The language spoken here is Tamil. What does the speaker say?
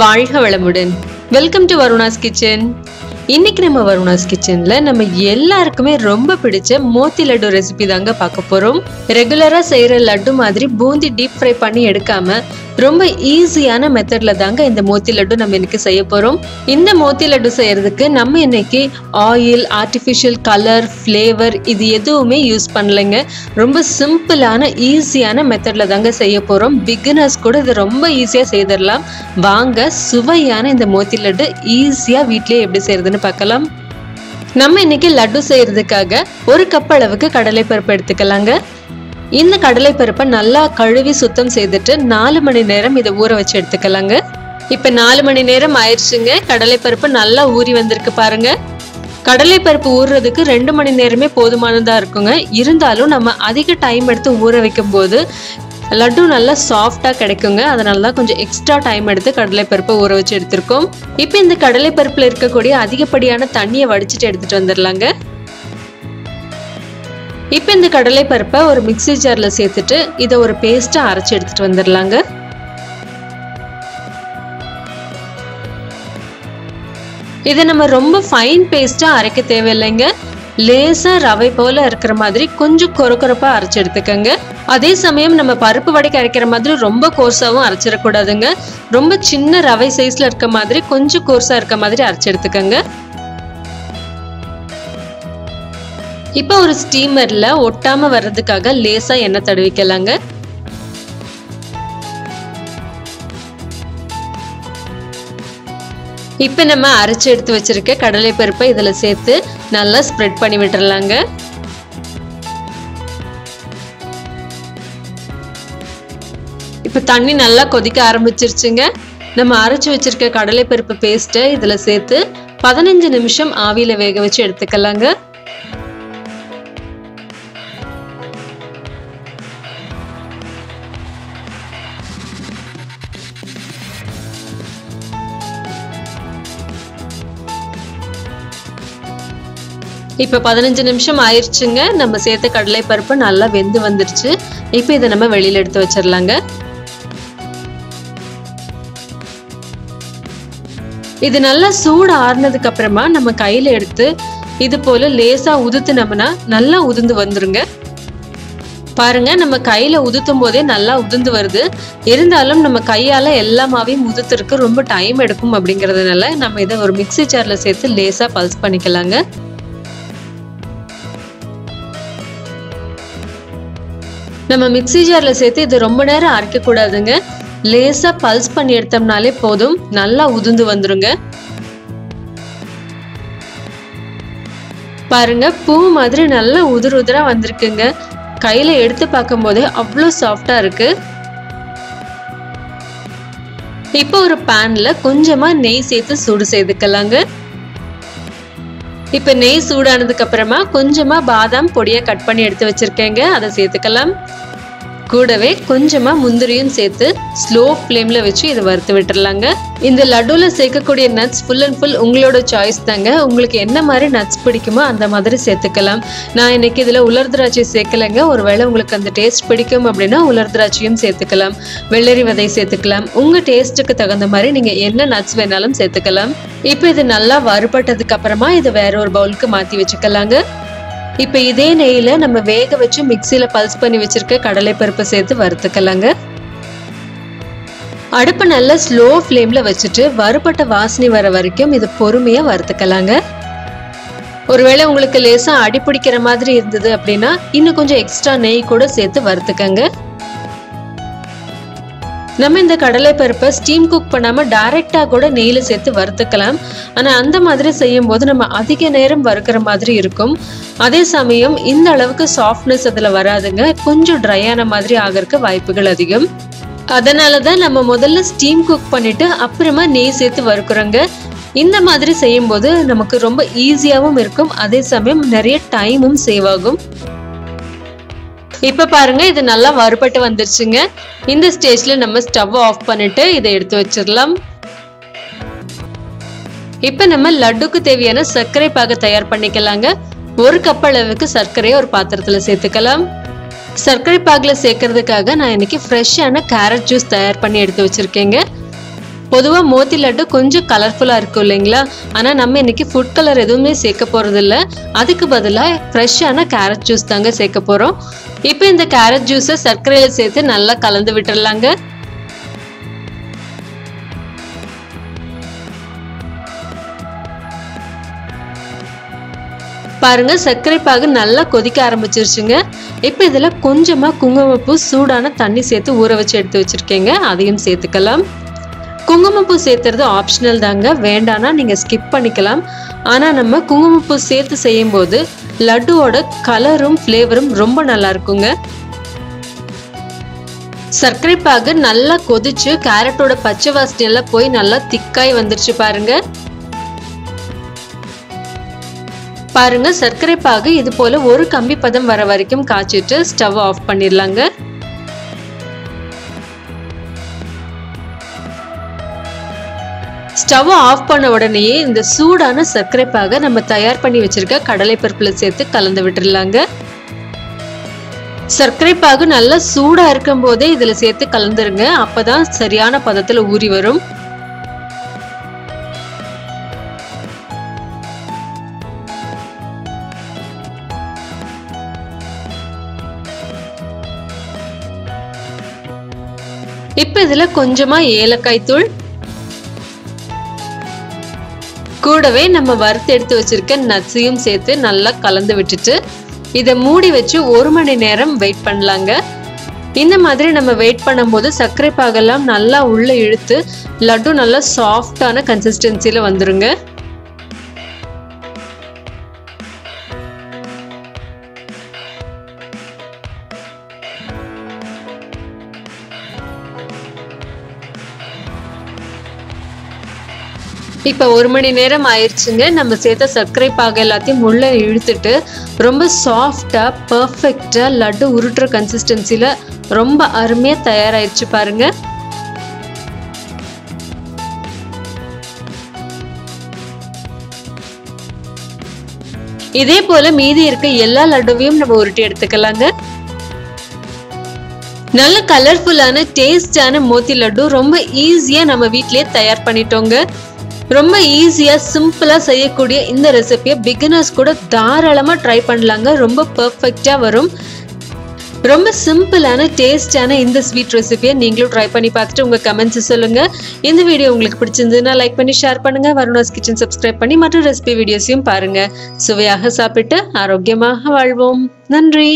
வாழ்க வளமுடன். Welcome to Varunaas Kitchen. இன்னைக்கு நம்ம Varunaas Kitchenல நம்ம எல்லாருக்குமே ரொம்ப பிடிச்ச மோத்தி லட்டு ரெசிபி தாங்க பார்க்க போறோம். ரெகுலரா செய்யற லட்டு மாதிரி பூந்தி டீப் ஃப்ரை பண்ணி எடுக்காம ரொம்ப ஈஸியான மெத்தட்ல தாங்க இந்த மோத்தி லட்டு நம்ம இன்னைக்கு செய்ய போறோம். இந்த மோத்தி லட்டு செய்யறதுக்கு நம்ம இன்னைக்கு ஆயில், ஆர்டிஃபிஷியல் கலர், ஃப்ளேவர் இது எதுவுமே யூஸ் பண்ணலைங்க. ரொம்ப சிம்பிளான ஈஸியான மெத்தட்ல தாங்க செய்ய போறோம். பிகினர்ஸ் கூட இது ரொம்ப ஈஸியா செய்திடலாம். வாங்க சுவையான இந்த மோத்தி லட்டு ஈஸியா வீட்லயே எப்படி செய்யறதுன்னு பார்க்கலாம். நம்ம இன்னைக்கு லட்டு செய்யறதுக்காக 1 கப் அளவுக்கு கடலை பருப்பு எடுத்துக்கலாங்க. இந்த கடலை பருப்பை நல்லா கழுவி சுத்தம் செய்துட்டு 4 மணி நேரம் இதை ஊற வச்சு எடுத்துக்கலாங்க. இப்ப 4 மணி நேரம் ஆயிடுச்சுங்க. கடலை பருப்பு நல்லா ஊறி வந்திருக்கு பாருங்க. கடலை பருப்பு ஊறுறதுக்கு 2 மணி நேரமே போதுமானதா இருக்குங்க. இருந்தாலும் நம்ம அதிக டைம் எடுத்து ஊற வைக்கும் போது லட்டு நல்லா சாஃப்டா கிடைக்குங்க. அதனாலதான் கொஞ்சம் எக்ஸ்ட்ரா டைம் எடுத்து கடலை பருப்பை ஊற வச்சு எடுத்திருக்கோம். இப்ப இந்த கடலை பருப்புல இருக்கக்கூடிய அதிகப்படியான தண்ணியை வடிச்சிட்டு எடுத்துட்டு வந்துடலாங்க. இப்ப இந்த கடலை பருப்பை ஒரு மிக்ஸி ஜார்ல சேர்த்துட்டு இதை ஒரு பேஸ்டா அரைச்சு எடுத்துட்டு வந்துடலாங்க. இதை நம்ம ரொம்ப ஃபைன் பேஸ்டா அரைக்க தேவையில்லைங்க. லேசா ரவை போல இருக்கிற மாதிரி கொஞ்சம் கொரகொரப்பா அரைச்சு எடுத்துக்கங்க. அதே சமயம் நம்ம பருப்பு வடைக்கு அரைக்கிற மாதிரி ரொம்ப கோர்ஸாவும் அரைச்சிடக்கூடாதுங்க. ரொம்ப சின்ன ரவை சைஸ்ல இருக்க மாதிரி கொஞ்சம் கோர்ஸா இருக்க மாதிரி அரைச்சு எடுத்துக்கங்க. இப்ப ஒரு ஸ்டீமர்ல ஒட்டாம வர்றதுக்காக லேசா எண்ணெய் தடவிக்கலாங்க. இப்ப நம்ம அரைச்சு எடுத்து வச்சிருக்க கடலை பருப்பை இதுல சேர்த்து நல்லா ஸ்ப்ரெட் பண்ணி விட்டுறலாங்க. இப்ப தண்ணி நல்லா கொதிக்க ஆரம்பிச்சிருச்சுங்க. நம்ம அரைச்சு வச்சிருக்க கடலை பருப்பு பேஸ்ட்டை இதுல சேர்த்து 15 நிமிஷம் ஆவியில வேக வச்சு எடுத்துக்கலாங்க. இப்ப 15 நிமிஷம் ஆயிடுச்சுங்க. நம்ம சேர்த்த கடலை பருப்பு நல்லா வெந்து வந்துருச்சு. இப்ப இதை நம்ம வெளியில எடுத்து வச்சிடலாங்க. இது நல்லா சூடு ஆறுனதுக்கு அப்புறமா நம்ம கையில எடுத்து இது போல லேசா உதுத்துனோம்னா நல்லா உதிர்ந்து வந்துருங்க. பாருங்க, நம்ம கையில உதுத்தும் போதே நல்லா உதிர்ந்து வருது. இருந்தாலும் நம்ம கையால எல்லா மாவையும் உதுத்துறதுக்கு ரொம்ப டைம் எடுக்கும். அப்படிங்கறதுனால நம்ம இதை ஒரு மிக்ஸி ஜார்ல சேர்த்து லேசா பல்ஸ் பண்ணிக்கலாங்க. நம்ம மிக்ஸி ஜார்ல சேர்த்து இது ரொம்ப நேரம் அரைக்க கூடாதுங்க. லேசா பல்ஸ் பண்ணி எடுத்தோம்னாலே போதும், நல்லா உதிர்ந்து வந்துருங்க. பாருங்க, பூ மாதிரி நல்லா உதிர் உதிரா வந்திருக்குங்க. கையில எடுத்து பார்க்கும் போதே அவ்வளோ சாஃப்டா இருக்கு. இப்போ ஒரு பேன்ல கொஞ்சமா நெய் சேர்த்து சூடு செய்துக்கலாங்க. இப்ப நெய் சூடானதுக்கு அப்புறமா கொஞ்சமா பாதாம் பொடியா கட் பண்ணி எடுத்து வச்சிருக்கேங்க, அதை சேர்த்துக்கலாம். கூடவே கொஞ்சமா முந்திரியும் சேர்த்து ஸ்லோ ஃப்ளேம்ல வச்சு இதை வறுத்து விட்டுறலாங்க. இந்த லட்டுல சேர்க்கக்கூடிய நட்ஸ் ஃபுல் அண்ட் ஃபுல் உங்களோட சாய்ஸ் தாங்க. உங்களுக்கு என்ன மாதிரி நட்ஸ் பிடிக்குமோ அந்த மாதிரி சேர்த்துக்கலாம். நான் இன்னைக்கு இதுல உலர் திராட்சை சேர்க்கலைங்க. ஒருவேளை உங்களுக்கு அந்த டேஸ்ட் பிடிக்கும் அப்படின்னா உலர் திராட்சையும் சேர்த்துக்கலாம், வெள்ளரி விதை சேர்த்துக்கலாம். உங்க டேஸ்ட்டுக்கு தகுந்த மாதிரி நீங்க என்ன நட்ஸ் வேணாலும் சேர்த்துக்கலாம். இப்போ இது நல்லா வறுபட்டதுக்கு அப்புறமா இதை வேற ஒரு பவுலுக்கு மாத்தி வச்சுக்கலாங்க. இப்ப இதே நெய்யில நம்ம வேக வச்சு மிக்சியில பல்ஸ் பண்ணி வச்சிருக்க கடலை பருப்பை சேர்த்து வறுத்துக்கலாங்க. அடுப்பை நல்லா ஸ்லோ ஃப்ளேம்ல வச்சுட்டு வறுபட்ட வாசனை வர வரைக்கும் இது பொறுமையா வறுத்துக்கலாங்க. ஒருவேளை உங்களுக்கு லேசா அடி பிடிக்கிற மாதிரி இருந்தது அப்படின்னா இன்னும் கொஞ்சம் எக்ஸ்ட்ரா நெய் கூட சேர்த்து வறுத்துக்கங்க. நம்ம இந்த கடலை பருப்பை ஸ்டீம் குக் பண்ணாம டைரக்டா கூட நெய்ல சேர்த்து வறுத்துக்கலாம். ஆனா அந்த மாதிரி செய்யும் போது நம்ம அதிக நேரம் வறுக்கிற மாதிரி இருக்கும். அதே சமயம் இந்த அளவுக்கு சாஃப்ட்னஸ் அதுல வராதுங்க. கொஞ்சம் ட்ரையான மாதிரி ஆகிறதுக்கு வாய்ப்புகள் அதிகம். அதனாலதான் நம்ம முதல்ல ஸ்டீம் குக் பண்ணிட்டு அப்புறமா நெய் சேர்த்து வறுக்கிறோங்க. இந்த மாதிரி செய்யும் போது நமக்கு ரொம்ப ஈஸியாவும் இருக்கும். அதே சமயம் நிறைய டைமும் சேவ் ஆகும். இப்ப பாருங்க, இது நல்லா வறுபட்டு வந்துருச்சுங்க. இந்த ஸ்டேஜ்ல நம்ம ஸ்டவ் ஆஃப் பண்ணிட்டு இதை எடுத்து வச்சிடலாம். இப்ப நம்ம லட்டுக்கு தேவையான சர்க்கரை பாகு தயார் பண்ணிக்கலாங்க. 1 கப் அளவுக்கு சர்க்கரையை ஒரு பாத்திரத்துல சேர்த்துக்கலாம். சர்க்கரை பாகுல சேர்க்கறதுக்காக நான் இன்னைக்கு ஃப்ரெஷ்ஷான கேரட் ஜூஸ் தயார் பண்ணி எடுத்து வச்சிருக்கேங்க. பொதுவா மோத்தி லட்டு கொஞ்சம் கலர்ஃபுல்லா இருக்கும் இல்லைங்களா? ஆனா நம்ம இன்னைக்கு ஃபுட் கலர் எதுவுமே சேர்க்க போறது இல்ல. அதுக்கு பதிலா ஃப்ரெஷ்ஷான கேரட் ஜூஸ் தாங்க சேர்க்க போறோம். இப்போ இந்த கேரட் ஜூஸை சர்க்கரையில சேர்த்து நல்லா கலந்து விட்டுறலாங்க. பாருங்க சர்க்கரை பாகு நல்லா கொதிக்க ஆரம்பிச்சிருச்சுங்க. இப்போ இதுல கொஞ்சமா குங்குமப்பூ சூடான தண்ணி சேர்த்து ஊற வச்சு எடுத்து வச்சிருக்கேங்க. அதையும் சேர்த்துக்கலாம். குங்குமப்பூ சேர்த்துறது ஆப்ஷனல் தாங்க, வேண்டானா நீங்க ஸ்கிப் பண்ணிக்கலாம். ஆனா நம்ம குங்குமப்பூ சேர்த்து செய்யும் போது லட்டுவோட கலரும் ஃப்ளேவரும் ரொம்ப நல்லா இருக்குங்க. சர்க்கரை பாகு நல்லா கொதிச்சு கேரட்டோட பச்சை வாசனை எல்லாம் போய் நல்லா திக்காய் வந்துருச்சு பாருங்க. பாருங்க சர்க்கரை பாகு இது போல ஒரு கம்பி பதம் வர வரைக்கும் காய்ச்சிட்டு ஸ்டவ் ஆஃப் பண்ணிடலாங்க. ஸ்டவ் ஆஃப் பண்ண உடனேயே இந்த சூடான சர்க்கரை பாகை நம்ம தயார் பண்ணி வச்சிருக்க கடலை பருப்புல சேர்த்து கலந்து விட்டுடலாங்க. சர்க்கரை பாகு நல்லா சூடா இருக்கும் போதே இதுல சேர்த்து கலந்துருங்க. அப்பதான் சரியான பதத்துல ஊறி வரும். இப்ப இதுல கொஞ்சமா ஏலக்காய் தூள், கூடவே நம்ம வறுத்து எடுத்து வச்சிருக்க நட்ஸையும் சேர்த்து நல்லா கலந்து விட்டுட்டு இதை மூடி வச்சு 1 மணி நேரம் வெயிட் பண்ணலாங்க. இந்த மாதிரி நம்ம வெயிட் பண்ணும்போது சர்க்கரை பாகெல்லாம் நல்லா உள்ள இழுத்து லட்டு நல்லா சாஃப்டான கன்சிஸ்டன்சில வந்துருங்க. இப்போ 1 மணி நேரம் ஆயிடுச்சுங்க. நம்ம சேர்த்த சர்க்கரை பாகு எல்லாத்தையும் உள்ள இழுத்துட்டு ரொம்ப சாஃப்டா பர்ஃபெக்டா லட்டு உருட்டுற கன்சிஸ்டன்சில ரொம்ப அருமையா தயாராயிடுச்சு பாருங்க. இதே போல மீதி இருக்க எல்லா லட்டுவையும் நம்ம உருட்டி எடுத்துக்கலாங்க. நல்ல கலர்ஃபுல்லான டேஸ்டான மோத்தி லட்டு ரொம்ப ஈஸியா நம்ம வீட்லயே தயார் பண்ணிட்டோங்க. ரொம்ப ஈஸியா சிம்பிளா செய்யக்கூடிய இந்த ரெசிபியை பிகினர்ஸ் கூட தாராளமா ட்ரை பண்ணலாங்க. ரொம்ப பெர்ஃபெக்ட்டா வரும். ரொம்ப சிம்பிளான டேஸ்டான இந்த ஸ்வீட் ரெசிபியை நீங்களும் ட்ரை பண்ணி பார்த்துட்டு உங்க கமெண்ட்ஸ் சொல்லுங்க. இந்த வீடியோ உங்களுக்கு பிடிச்சிருந்ததுன்னா லைக் பண்ணி ஷேர் பண்ணுங்க. வருணாஸ் கிச்சன் சப்ஸ்கிரைப் பண்ணி மற்ற ரெசிபி வீடியோஸையும் பாருங்க. சுவையாக சாப்பிட்டு ஆரோக்கியமாக வாழ்வோம். நன்றி.